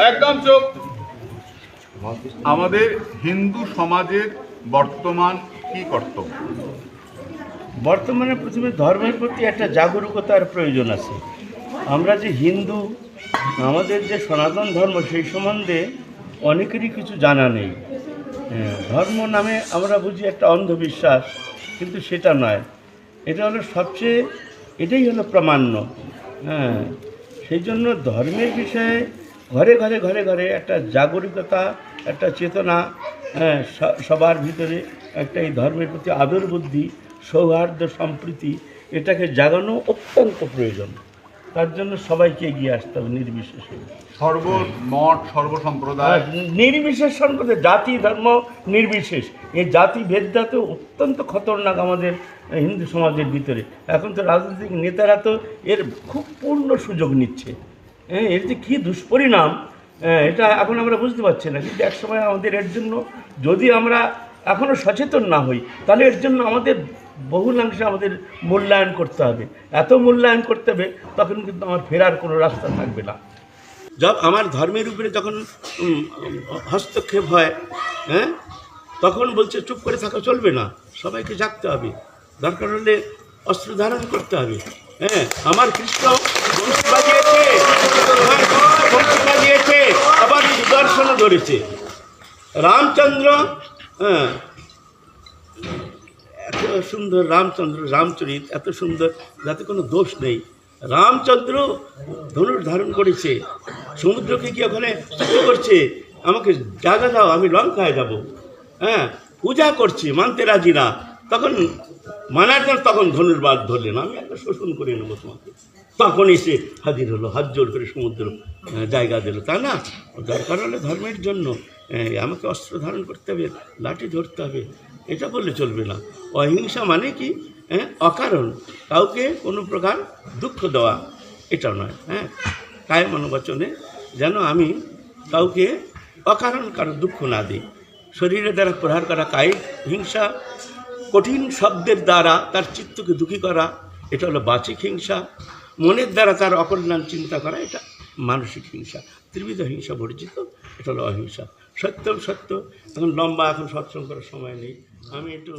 একদম চুপ। আমাদের হিন্দু সমাজের বর্তমান কি কর্তব্য? বর্তমানে প্রথমে ধর্মের প্রতি একটা জাগরুকতার প্রয়োজন আছে। আমরা যে হিন্দু, আমাদের যে সনাতন ধর্ম, সেই সম্বন্ধে অনেকেরই কিছু জানা নেই। ধর্ম নামে আমরা বুঝি একটা অন্ধবিশ্বাস, কিন্তু সেটা নয়। এটা হলো এটাই হলো প্রামাণ্য। সেই জন্য ধর্মের বিষয়ে ঘরে ঘরে ঘরে ঘরে একটা জাগরুকতা, একটা চেতনা, সবার ভিতরে একটা এই ধর্মের প্রতি আদর বুদ্ধি, সৌহার্দ্য, সম্প্রীতি, এটাকে জাগানো অত্যন্ত প্রয়োজন। তার জন্য সবাইকে এগিয়ে আসতে হবে নির্বিশেষে। সর্বমত, সর্বসম্প্রদায়, নির্বিশেষ সম্প্রদায়, জাতি ধর্ম নির্বিশেষ। এই জাতি ভেদটা তো অত্যন্ত খতরনাক আমাদের হিন্দু সমাজের ভিতরে। এখন তো রাজনৈতিক নেতারা তো এর খুব পূর্ণ সুযোগ নিচ্ছে। এর যে কী দুষ্পরিণাম, এটা এখন আমরা বুঝতে পারছি না। কিন্তু একসময় আমাদের এর জন্য, যদি আমরা এখনও সচেতন না হই, তাহলে এর জন্য আমাদের বহুলাংশে আমাদের মূল্যায়ন করতে হবে। এত মূল্যায়ন করতে হবে, তখন কিন্তু আমার ফেরার কোনো রাস্তা থাকবে না। আমার ধর্মের উপরে যখন হস্তক্ষেপ হয়, তখন বলছে চুপ করে থাকা চলবে না, সবাইকে জাগতে হবে, দরকার হলে অস্ত্র ধারণ করতে হবে। আমার কৃষ্ণ বংশী বাজিয়েছে, আবার সুদর্শন ধরেছে। রামচন্দ্র, এত সুন্দর রামচরিত, এত সুন্দর, যাতে কোনো দোষ নেই। রামচন্দ্র ধনুর ধারণ করেছে, সমুদ্রকে কি ওখানে করছে, আমাকে জায়গা দাও, আমি লঙ্কায় যাব। পূজা করছি, মানতে রাজি না। তখন মানার জন্য তখন ধনুর বাদ ধরলেন, আমি একটা শোষণ করে নেবো তোমাকে। তখন এসে হাজির হলো, হাত জোর করে সমুদ্র জায়গা দিল। তা না, দরকার হলে ধর্মের জন্য আমাকে অস্ত্র ধারণ করতে হবে, লাঠি ধরতে হবে, এটা বললে চলবে না। অহিংসা মানে কি? অকারণ কাউকে কোনো প্রকার দুঃখ দেওয়া, এটা নয়। কায় মনোবচনে যেন আমি কাউকে অকারণ কারো দুঃখ না দিই। শরীরের দ্বারা প্রহার করা কায়িক হিংসা, কঠিন শব্দের দ্বারা তার চিত্তকে দুঃখী করা, এটা হলো বাচিক হিংসা। মনের দ্বারা তার অকল্যাণ চিন্তা করা, এটা মানসিক হিংসা। ত্রিবিধ হিংসা বর্জিত, এটা হলো অহিংসা। সত্যম সত্য। এখন লম্বা, এখন সৎসঙ্গ করার সময় নেই, আমি একটু